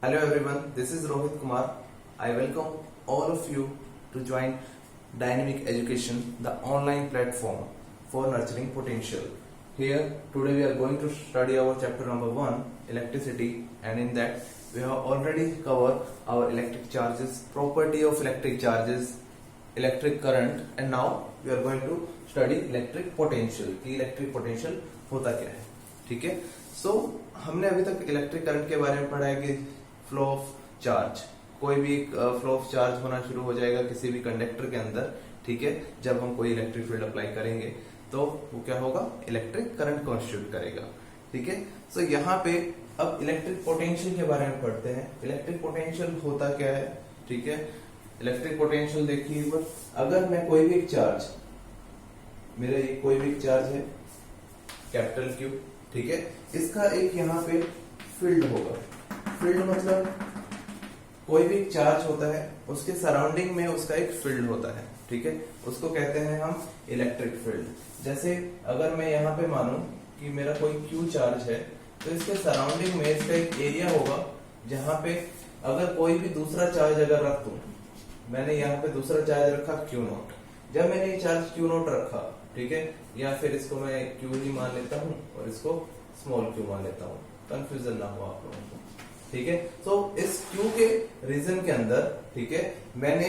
Hello everyone, this is Rohit Kumar. I welcome all of you to join Dynamic Education, the online platform for nurturing potential. Here, today we are going to study our chapter number 1, electricity, and in that we have already covered our electric charges, property of electric charges, electric current, and now we are going to study electric potential. कि electric potential होता क्या है, ठीक है? So हमने अभी तक electric current के बारे में पढ़ा है कि फ्लो ऑफ चार्ज, कोई भी फ्लो ऑफ चार्ज होना शुरू हो जाएगा किसी भी कंडक्टर के अंदर, ठीक है? जब हम कोई इलेक्ट्रिक फील्ड अप्लाई करेंगे तो वो क्या होगा, इलेक्ट्रिक करंट कॉन्स्टिट्यूट करेगा, ठीक है? सो यहाँ पे अब इलेक्ट्रिक पोटेंशियल के बारे में पढ़ते हैं। इलेक्ट्रिक पोटेंशियल होता क्या है, ठीक है? इलेक्ट्रिक पोटेंशियल देखिए, अगर मैं कोई भी एक चार्ज, मेरा ये कोई भी एक चार्ज है कैपिटल क्यू, ठीक है? इसका एक यहाँ पे फील्ड होगा। फील्ड मतलब कोई भी चार्ज होता है, उसके सराउंडिंग में उसका एक फील्ड होता है, ठीक है? उसको कहते हैं हम इलेक्ट्रिक फील्ड। जैसे अगर मैं यहाँ पे मानूं कि मेरा कोई क्यू चार्ज है, तो इसके सराउंडिंग में इसका एक एरिया होगा जहां पे अगर कोई भी दूसरा चार्ज अगर रख दूं, मैंने यहाँ पे दूसरा चार्ज रखा क्यू नॉट, जब मैंने ये चार्ज क्यू नॉट रखा, ठीक है, या फिर इसको मैं क्यू ही मान लेता हूँ और इसको स्मॉल क्यू मान लेता हूँ, कंफ्यूजन ना हो आप लोगों को, ठीक है? तो इस क्यू के रीजन के अंदर, ठीक है, मैंने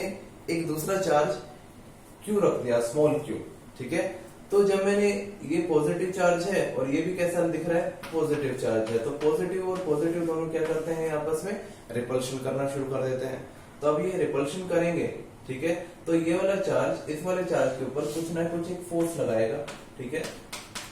एक दूसरा चार्ज क्यू रख दिया, स्मॉल क्यू, ठीक है? तो जब मैंने ये पॉजिटिव चार्ज है और ये भी कैसा दिख रहा है, पॉजिटिव चार्ज है, तो पॉजिटिव और पॉजिटिव दोनों क्या करते हैं, आपस में रिपल्शन करना शुरू कर देते हैं। तो अब ये रिपल्शन करेंगे, ठीक है, तो ये वाला चार्ज इस वाले चार्ज के ऊपर कुछ ना कुछ एक फोर्स लगाएगा, ठीक है,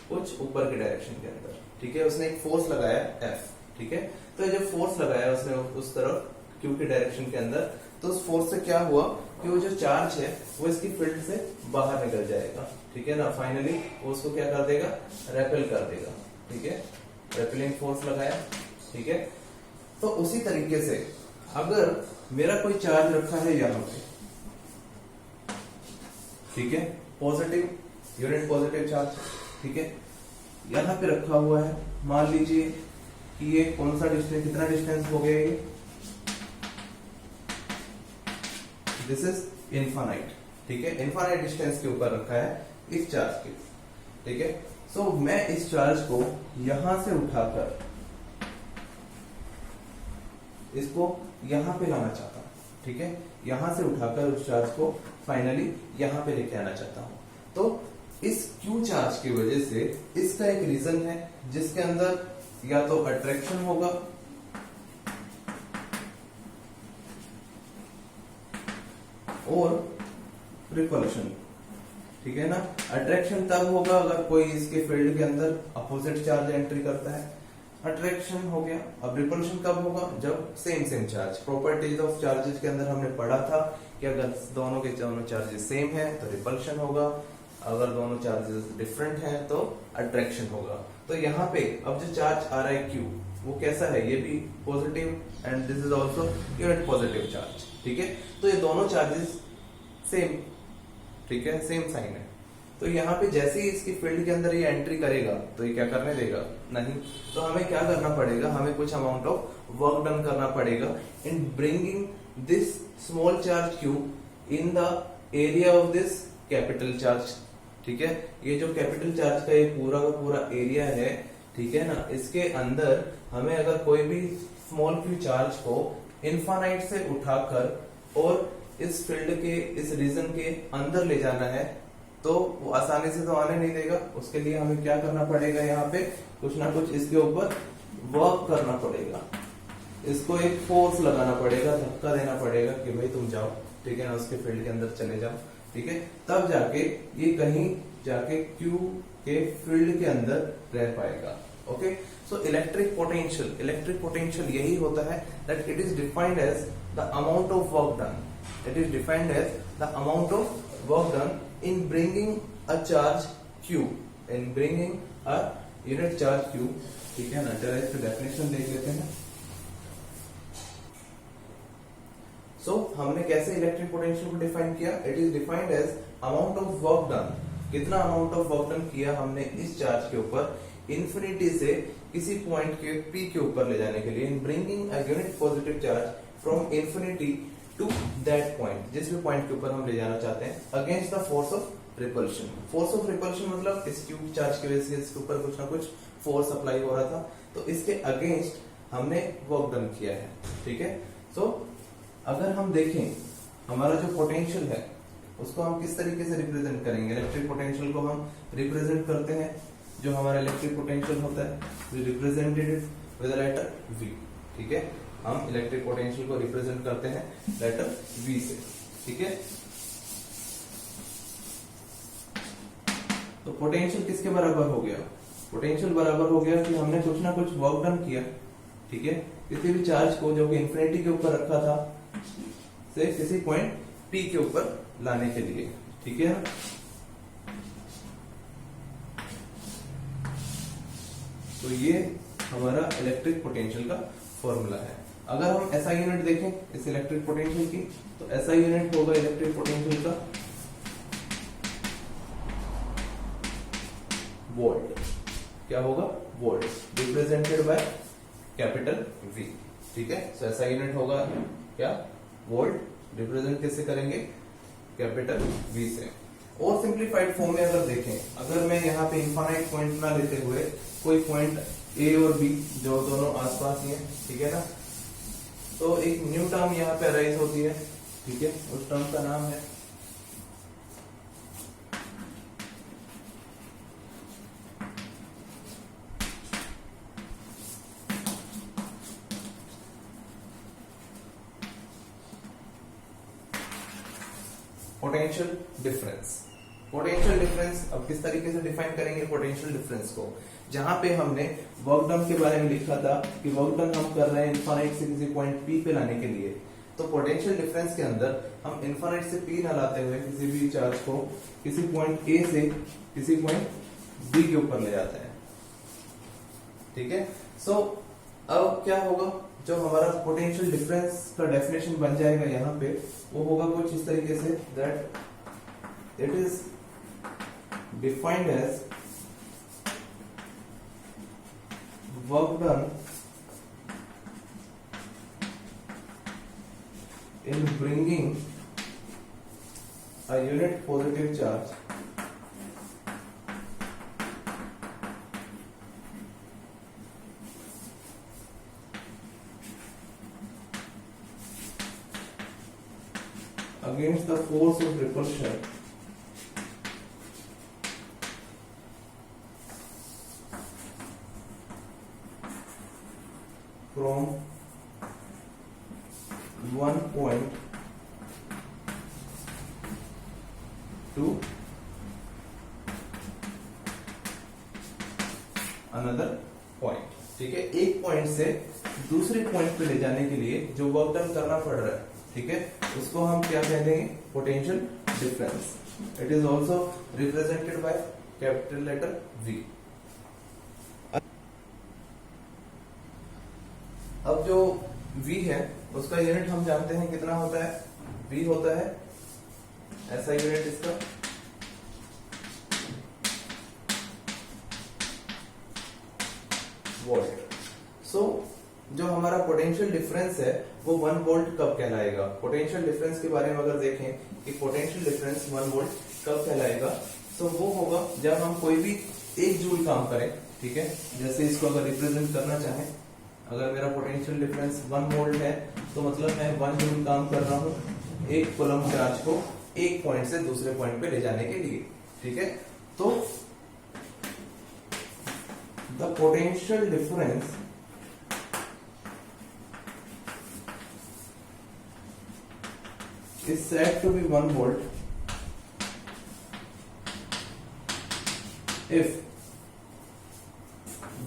कुछ ऊपर के डायरेक्शन के अंदर, ठीक है? उसने एक फोर्स लगाया F, ठीक है? तो जब फोर्स लगाया उसने उस तरफ क्यू के डायरेक्शन के अंदर, तो उस फोर्स से क्या हुआ कि वो जो चार्ज है वो इसकी फील्ड से बाहर निकल जाएगा, ठीक है ना? फाइनली वो उसको क्या कर देगा, रेपेल कर देगा, ठीक है? रेपेलिंग फोर्स लगाया, ठीक है? तो उसी तरीके से अगर मेरा कोई चार्ज रखा है यहाँ पे, ठीक है, पॉजिटिव यूनिट पॉजिटिव चार्ज, ठीक है, यहाँ पे रखा हुआ है, मान लीजिए कि ये कौन सा डिस्टेंस, कितना डिस्टेंस हो गया ये, दिस इज इनफाइनाइट, ठीक है? इनफाइनाइट डिस्टेंस के ऊपर रखा है इस चार्ज के, ठीक है? सो मैं इस चार्ज को यहां से उठाकर इसको यहां पे लाना चाहता हूं, ठीक है? यहां से उठाकर उस चार्ज को फाइनली यहां पे लेके आना चाहता हूं। तो इस क्यू चार्ज की वजह से इसका एक रीजन है जिसके अंदर या तो अट्रैक्शन होगा और रिपल्शन, ठीक है ना? अट्रैक्शन तब होगा अगर कोई इसके फील्ड के अंदर अपोजिट चार्ज एंट्री करता है, अट्रैक्शन हो गया। अब रिपल्शन कब होगा, जब same charge, properties of charges के अंदर हमने पढ़ा था कि अगर दोनों के चार्जेस सेम है तो रिपल्शन होगा, अगर दोनों चार्जेस डिफरेंट हैं तो अट्रैक्शन होगा। तो यहाँ पे अब जो चार्ज आ रहा है क्यू, वो कैसा है, ये भी positive and this is also unit positive charge, ठीक है? तो ये दोनों चार्जेस सेम, ठीक है, सेम साइन है। तो यहाँ पे जैसे ही इसकी फील्ड के अंदर ये एंट्री करेगा तो ये क्या करने देगा, नहीं। तो हमें क्या करना पड़ेगा, हमें कुछ अमाउंट ऑफ वर्क डन करना पड़ेगा in bringing this small charge Q in the area of this capital charge, ठीक है? ये जो कैपिटल चार्ज का ये पूरा का पूरा एरिया है, ठीक है ना, इसके अंदर हमें अगर कोई भी स्मॉल क्यू चार्ज को इनफाइनाइट से उठाकर और इस फील्ड के इस रीजन के अंदर ले जाना है तो वो आसानी से तो आने नहीं देगा। उसके लिए हमें क्या करना पड़ेगा, यहाँ पे कुछ ना कुछ इसके ऊपर वर्क करना पड़ेगा, इसको एक फोर्स लगाना पड़ेगा, धक्का देना पड़ेगा कि भाई तुम जाओ, ठीक है ना, उसके फील्ड के अंदर चले जाओ, ठीक है? तब जाके ये कहीं जाके क्यू के फील्ड के अंदर रह पाएगा। ओके, सो इलेक्ट्रिक पोटेंशियल यही होता है that it is defined as the amount of work done, it is defined as the amount of work done in bringing a charge Q, in bringing a unit charge Q, ठीक है ना? चलो इसकी definition देख लेते हैं। So हमने कैसे इलेक्ट्रिक पोटेंशियल को डिफाइन किया, it is defined as amount of work done, कितना अमाउंट ऑफ वर्क डन किया हमने इस चार्ज के ऊपर इन्फिनिटी से किसी पॉइंट के P के ऊपर ले जाने के लिए, in bringing a unit positive charge from infinity to that point, जिस भी पॉइंट के ऊपर हम ले जाना चाहते हैं, against the force of repulsion. Force of repulsion मतलब इस क्यूब चार्ज की वजह से इसके ऊपर कुछ ना कुछ फोर्स अप्लाई हो रहा था, तो इसके अगेंस्ट हमने वर्क डन किया है। ठीक है, सो अगर हम देखें हमारा जो पोटेंशियल है उसको हम किस तरीके से रिप्रेजेंट करेंगे। इलेक्ट्रिक पोटेंशियल को हम रिप्रेजेंट करते हैं, जो हमारा इलेक्ट्रिक पोटेंशियल होता है we represented with the letter V। ठीक है, हम इलेक्ट्रिक पोटेंशियल को रिप्रेजेंट करते हैं लेटर V से। ठीक है, तो पोटेंशियल किसके बराबर हो गया? पोटेंशियल बराबर हो गया कि हमने कुछ ना कुछ वर्क डन किया। ठीक है, किसी भी चार्ज को जो कि इंफिनिटी के ऊपर रखा था से किसी पॉइंट P के ऊपर लाने के लिए। ठीक है, तो ये हमारा इलेक्ट्रिक पोटेंशियल का फॉर्मूला है। अगर हम SI यूनिट देखें इस इलेक्ट्रिक पोटेंशियल की, तो SI यूनिट होगा इलेक्ट्रिक पोटेंशियल का वोल्ट। क्या होगा? Volt, represented by capital V। ठीक है, सो SI यूनिट होगा क्या? वोल्ट। रिप्रेजेंट कैसे करेंगे? कैपिटल V से। और सिंप्लीफाइड फॉर्म में अगर देखें, अगर मैं यहाँ पे इनफाइनाइट पॉइंट ना लेते हुए कोई पॉइंट A और B जो दोनों आसपास ही है, ठीक है ना, तो एक न्यू टर्म यहाँ पे अराइज होती है। ठीक है, उस टर्म का नाम है पोटेंशियल डिफरेंस। पोटेंशियल डिफरेंस अब किस तरीके से डिफाइन करेंगे पोटेंशियल डिफरेंस को? जहां पे हमने वर्क डन के बारे में लिखा था कि वर्क डन हम कर रहे हैं इनफाइनाइट से किसी पॉइंट P पे लाने के लिए, तो पोटेंशियल डिफरेंस के अंदर हम इनफाइनाइट से P ना लाते हुए किसी भी चार्ज को किसी पॉइंट A से किसी पॉइंट B के ऊपर ले जाते हैं। ठीक है, सो अब क्या होगा? जो हमारा पोटेंशियल डिफरेंस का डेफिनेशन बन जाएगा यहाँ पे, वो होगा कुछ इस तरीके से, that it is defined as work done in bringing a unit positive charge against the force of repulsion from one point to another point। ठीक है, एक पॉइंट से दूसरे पॉइंट पे ले जाने के लिए जो वर्क डन करना पड़ रहा है, ठीक है, उसको हम क्या कह देंगे? Potential difference. It is also represented by capital letter V। अब जो V है उसका यूनिट हम जानते हैं कितना होता है? V होता है ऐसा यूनिट इसका वोल्ट। सो जो हमारा पोटेंशियल डिफरेंस है वो 1 वोल्ट कब कहलाएगा? पोटेंशियल डिफरेंस के बारे में अगर देखें कि पोटेंशियल डिफरेंस 1 वोल्ट कब कहलाएगा, तो वो होगा जब हम कोई भी 1 जूल काम करें। ठीक है, जैसे इसको अगर रिप्रेजेंट करना चाहें, अगर मेरा पोटेंशियल डिफरेंस 1 वोल्ट है तो मतलब मैं 1 जूल काम कर रहा हूँ एक कूलम चार्ज को एक पॉइंट से दूसरे पॉइंट पे ले जाने के लिए। ठीक है, तो the potential difference is said to be 1 volt if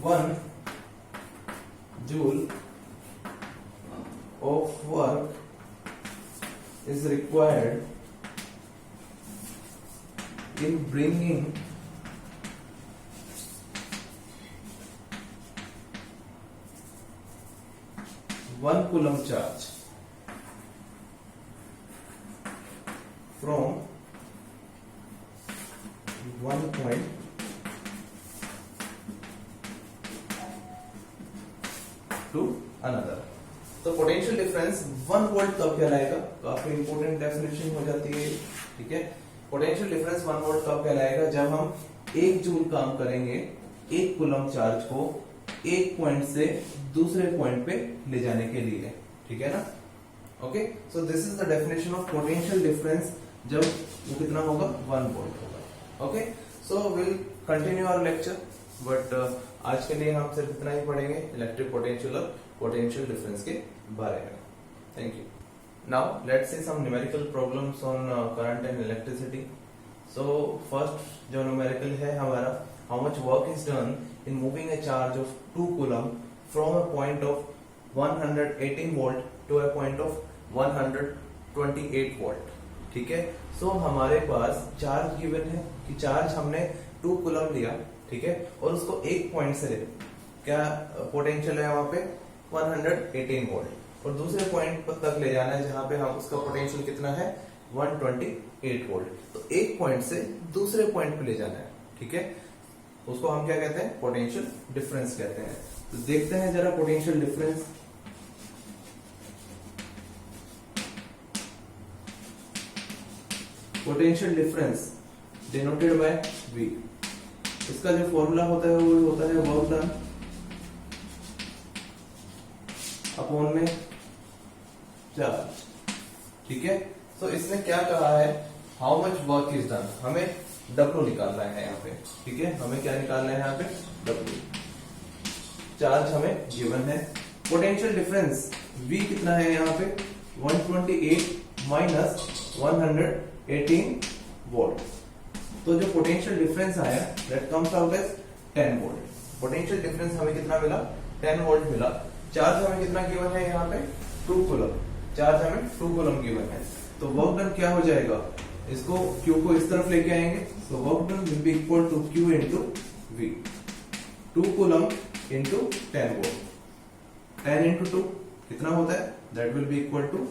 1 joule of work is required in bringing one coulomb charge from one point to another. तो पोटेंशियल डिफरेंस 1 वोल्ट कब कहलाएगा, काफी इंपोर्टेंट डेफिनेशन हो जाती है, ठीक है। पोटेंशियल डिफरेंस 1 वोल्ट कब कहलाएगा, जब हम 1 जूल काम करेंगे 1 कूलम चार्ज को एक पॉइंट से दूसरे पॉइंट पे ले जाने के लिए, ठीक है ना। Okay, so this is the definition of potential difference, जब वो कितना होगा 1 वोल्ट होगा। Okay, so will continue our lecture, but आज के लिए हम सिर्फ इतना ही पढ़ेंगे इलेक्ट्रिक पोटेंशियल और पोटेंशियल डिफरेंस के बारे में। Thank you. Now let's see some numerical problems on current and electricity. So first जो न्यूमेरिकल है हमारा, how much work is done in moving a charge of 2 coulomb from a point of 118 volt to a point of 128 volt, ठीक है। सो हमारे पास charge given है कि charge हमने 2 coulomb लिया, ठीक है, और उसको एक पॉइंट से क्या पोटेंशियल है वहां पे 118 वोल्ट, और दूसरे पॉइंट तक ले जाना है जहां पे हम उसका पोटेंशियल कितना है 128 वोल्ट। तो एक पॉइंट से दूसरे पॉइंट पे ले जाना है, ठीक है, उसको हम क्या कहते हैं, पोटेंशियल डिफरेंस कहते हैं। तो देखते हैं जरा potential difference. Potential difference denoted by V। इसका जो फॉर्मूला होता है वो होता है वर्क डन अपॉन में चार्ज, ठीक है। तो इसने क्या कहा है, how much work is done, हमें W निकालना है यहाँ पे, ठीक है, हमें क्या निकालना है यहाँ पे W। चार्ज हमें गिवन है, पोटेंशियल डिफरेंस V कितना है यहाँ पे 128 माइनस 118 वोल्ट। तो जो पोटेंशियल डिफरेंस आया that comes out as 10 volt. Potential difference हमें कितना मिला 10 वोल्ट मिला। चार्ज हमें कितना गिवन है यहाँ पे 2 कूलम, चार्ज हमें 2 कूलम गिवन है। तो वर्क डन क्या हो जाएगा, इसको Q को इस तरफ लेके आएंगे, तो work done will be equal to Q into V। 2 coulomb into 10 volt, 10 into 2 कितना होता है, that will be equal to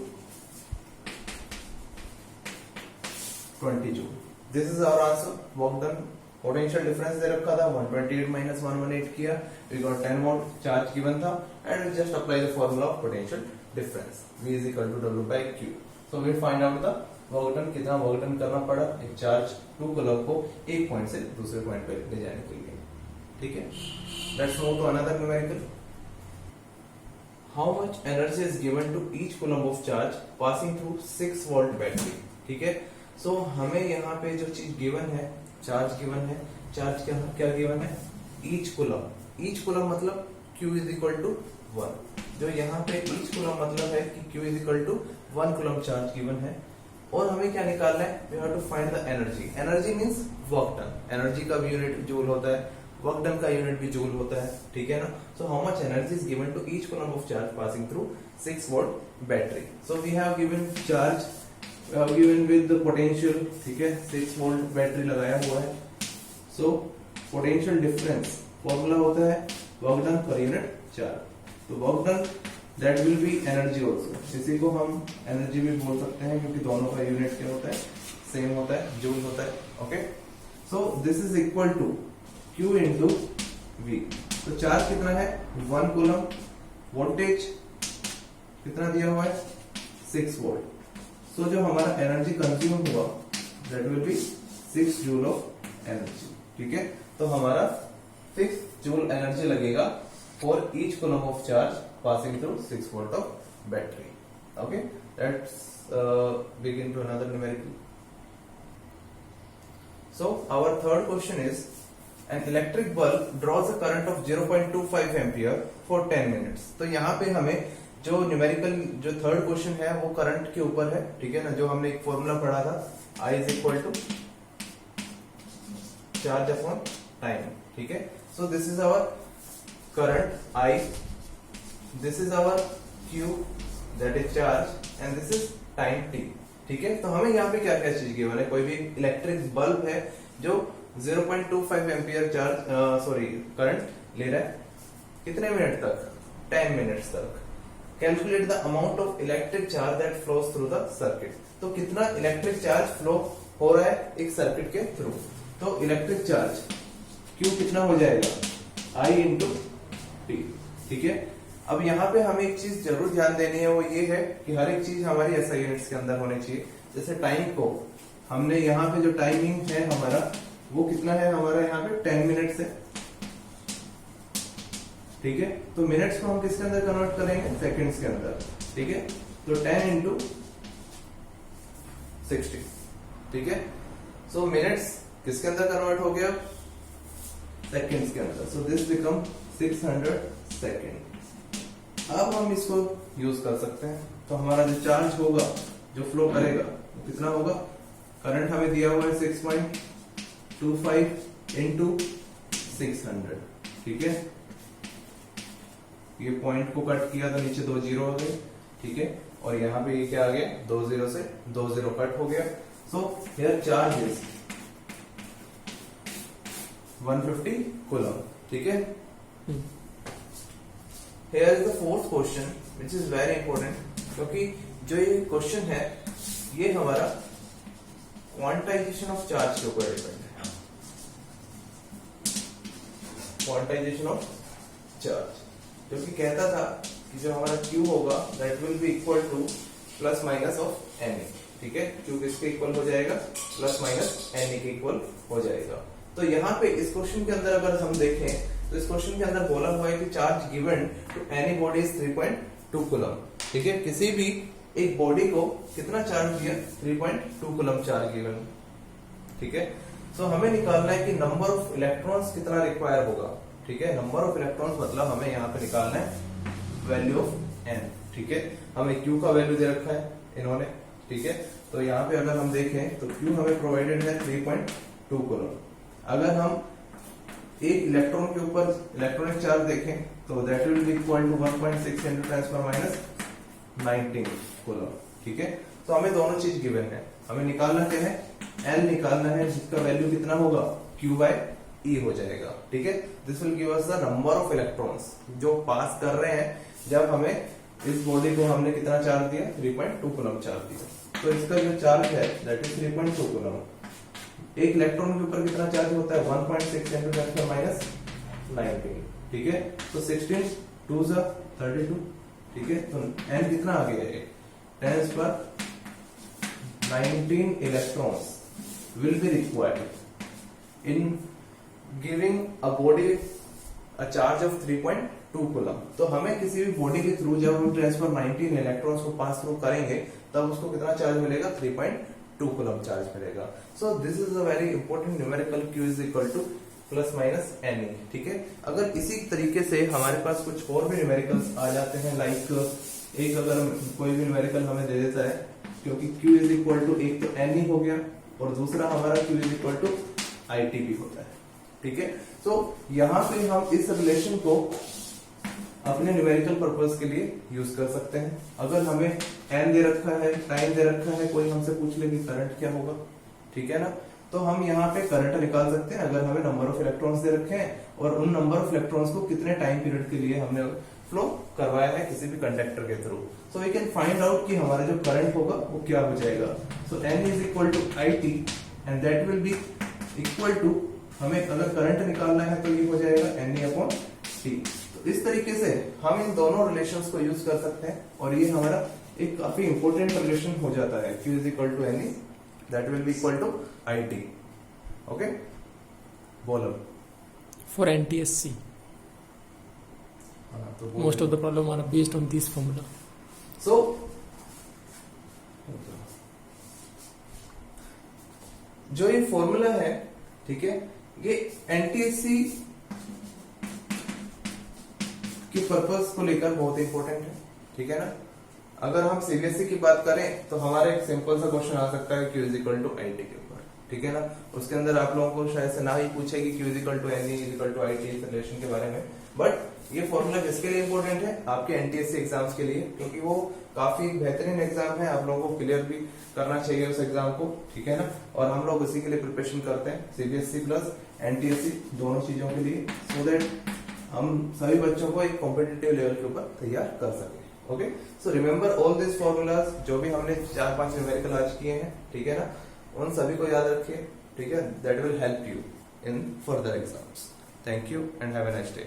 20 joule. This is our answer, work done. Potential difference दे रखा था 128 माइनस 118 किया, we got 10 volt, charge given था, and we just apply the formula of potential difference, V is equal to W by Q। So we find out the work done, कितना work done करना पड़ा एक charge 2 coulomb को एक point से दूसरे point पे ले जाने के लिए, ठीक है। Let's move to another numerical. How much energy is given to each coulomb of charge passing through 6 volt battery, ठीक है। सो हमें यहाँ पे जो चीज गिवन है, चार्ज गिवन है, चार्ज क्या गिवन है, ईच कूलम मतलब Q इज इक्वल टू 1। जो यहाँ पे ईच कूलम मतलब है कि Q is equal to 1 coulomb charge given है, और हमें क्या निकालना है, we have to find the energy. Energy means work done, energy का भी यूनिट जूल होता है, वर्क डन का यूनिट भी जूल होता है, ठीक है ना। So how much energy is given to each coulomb of charge passing through 6 volt battery. So we have given charge, we have given with the potential, ठीक है, 6 वोल्ट बैटरी लगाया हुआ है। सो पोटेंशियल डिफरेंस फॉर्मूला होता है work done per unit charge. तो work done that will be energy also, इसी को हम एनर्जी भी बोल सकते हैं क्योंकि दोनों का यूनिट क्या होता है, सेम होता है, जूल होता है। Okay, so this is equal to Q into V। तो चार्ज कितना है 1 कूलम, वोल्टेज कितना दिया हुआ है 6 वोल्ट। तो जो हमारा एनर्जी कंज्यूम हुआ that will be 6 joule of energy, ठीक है। तो हमारा 6 जूल एनर्जी लगेगा for each coulomb of charge passing through 6 volt of battery. Okay, let's begin to another numerical. So our third question is an electric bulb draws a current of 0.25 ampere for 10 minutes. तो यहाँ पे हमें जो numerical जो third question है वो current के ऊपर है, ठीक है ना, जो हमने एक फॉर्मूला पढ़ा था I is equal to charge upon time, ठीक है। So this is our current I, this is our Q that is charge, and this is time T, ठीक है। तो हमें यहाँ पे क्या क्या चीज गिवन है, कोई भी इलेक्ट्रिक बल्ब है जो 0.25 एम्पियर करंट ले रहा है, कितने मिनट तक, 10 मिनट्स तक। Calculate the amount of electric charge that flows through the circuit. तो कितना इलेक्ट्रिक चार्ज फ्लो हो रहा है एक सर्किट के थ्रू। तो इलेक्ट्रिक चार्ज Q कितना हो जाएगा I इंटू T, ठीक है। अब यहाँ पे हमें एक चीज जरूर ध्यान देनी है, वो ये है कि हर एक चीज हमारी एसआई यूनिट्स के अंदर होनी चाहिए। जैसे टाइम को हमने यहाँ पे जो टाइमिंग है हमारा वो कितना है, हमारा यहाँ पे 10 मिनट्स है, ठीक है। तो मिनट्स को हम किसके अंदर कन्वर्ट करेंगे, सेकंड्स के अंदर, ठीक है। तो 10 इंटू 60, ठीक है। सो मिनट्स किसके अंदर कन्वर्ट हो गया, सेकंड्स के अंदर। So this become 600 second. अब हम इसको यूज कर सकते हैं। तो हमारा जो चार्ज होगा, जो फ्लो करेगा, वो कितना होगा, करंट हमें दिया हुआ है 6.25 इंटू 600, ठीक है। ये पॉइंट को कट किया तो नीचे 2 जीरो हो गए, ठीक है। और यहाँ पे ये क्या आ गया, 2 जीरो से 2 जीरो कट हो गया। So here charge is 150 coulomb, ठीक है। Here is the fourth question, which is very important, क्योंकि जो ये क्वेश्चन है ये हमारा क्वांटाइजेशन ऑफ चार्ज के ऊपर डिपेंड है। क्वांटाइजेशन ऑफ चार्ज, जो कि कहता था कि जो हमारा Q होगा that will be equal two plus minus of NE, ठीक है। Q किसके इक्वल हो जाएगा, प्लस माइनस NE के इक्वल हो जाएगा। तो यहाँ पे इस क्वेश्चन के अंदर अगर हम देखें तो इस क्वेश्चन के अंदर बोला हुआ है कि charge given to any body is 3.2 coulomb, ठीक है। किसी भी एक बॉडी को कितना चार्ज दिया, 3.2 कूलम चार्ज गिवन, ठीक है। सो हमें निकालना है कि नंबर ऑफ इलेक्ट्रॉन्स कितना रिक्वायर होगा, ठीक है। नंबर ऑफ इलेक्ट्रॉन्स मतलब हमें यहाँ पे निकालना है वैल्यू ऑफ n, ठीक है। हमें Q का वैल्यू दे रखा है इन्होंने, ठीक है। तो यहाँ पे अगर हम देखें तो Q हमें प्रोवाइडेड है 3.2 कूलम। अगर हम एक इलेक्ट्रॉन के ऊपर इलेक्ट्रॉनिक चार्ज देखें तो that will be equal to 1.6 into 10⁻⁹ coulomb, ठीक है। तो हमें दोनों चीज गिवन है, हमें निकालना क्या है, L निकालना है, जिसका वैल्यू कितना होगा, Q/E हो जाएगा, ठीक है। This will give us the number of electrons जो पास कर रहे हैं जब हमें इस बॉडी को हमने कितना चार्ज दिया, 3.2 कूलम चार्ज दिया। तो इसका जो चार्ज है दैट इज 3.2 कूलम। एक इलेक्ट्रॉन के ऊपर कितना चार्ज होता है, 1.6 into 10⁻⁹, ठीक है। तो 16 2 जा 32, ठीक है। तो n कितना आ गया है, 10⁻19 electrons will be required in giving a body a charge of 3.2 coulomb. तो हमें किसी भी बॉडी के थ्रू जब हम 10⁻19 इलेक्ट्रॉन्स को पास थ्रू करेंगे तब उसको कितना चार्ज मिलेगा, 3.2 कूलम चार्ज मिलेगा। सो this is a very important numerical, Q is equal two plus minus NE, ठीक है। अगर इसी तरीके से हमारे पास कुछ और भी न्यूमेरिकल्स आ जाते हैं, लाइक एक अगर कोई भी न्यूमेरिकल हमें दे देता है, क्योंकि Q इज इक्वल टू एक तो NE हो गया और दूसरा हमारा Q is equal to IT भी होता है, ठीक है। तो यहाँ पे हम इस रिलेशन को अपने न्यूमेरिकल पर्पस के लिए यूज कर सकते हैं। अगर हमें n दे रखा है, टाइम दे रखा है, कोई हमसे पूछ ले कि करंट क्या होगा, ठीक है ना, तो हम यहाँ पे करंट निकाल सकते हैं अगर हमें नंबर ऑफ इलेक्ट्रॉन्स दे रखे हैं और उन नंबर ऑफ इलेक्ट्रॉन्स को कितने टाइम पीरियड के लिए हमने फ्लो करवाया है किसी भी कंडक्टर के through. So we can find out कि हमारा जो करंट होगा वो क्या हो जाएगा। So n is equal to IT and that will be equal to, हमें अगर करंट निकालना है तो ये हो जाएगा NE/T। तो इस तरीके से हम इन दोनों रिलेशंस को यूज कर सकते हैं और ये हमारा एक काफी इंपॉर्टेंट रिलेशन हो जाता है। Q is equal to NE that will be equal to IT, okay. बोलो for NTSC. Most of the problem are based on this formula. So, जो ये फॉर्मूला है, ठीक है, ये NTSC की पर्पस को लेकर बहुत इंपॉर्टेंट है, ठीक है ना। अगर हम CBSE की बात करें तो हमारा एक सिंपल सा क्वेश्चन आ सकता है Q is equal to IT के ऊपर, ठीक है ना। उसके अंदर आप लोगों को शायद से ना ही पूछे कि Q is equal to NE is equal to IT relation के बारे में, बट ये फॉर्मूला किसके लिए इंपॉर्टेंट है, आपके NTSC एग्जाम्स के लिए, क्योंकि वो काफी बेहतरीन एग्जाम है, आप लोगों को क्लियर भी करना चाहिए उस एग्जाम को, ठीक है ना। और हम लोग उसी के लिए प्रिपरेशन करते हैं, CBSE प्लस NTSC दोनों चीजों के लिए, सो दैट हम सभी बच्चों को एक कॉम्पिटिटिव लेवल के ऊपर तैयार कर सके। Okay, so remember all this formulas, जो भी हमने 4-5 न्यूमेरिकल आज किए हैं, ठीक है ना, उन सभी को याद रखिए, ठीक है। That will help you in further exams. Thank you and have a nice day.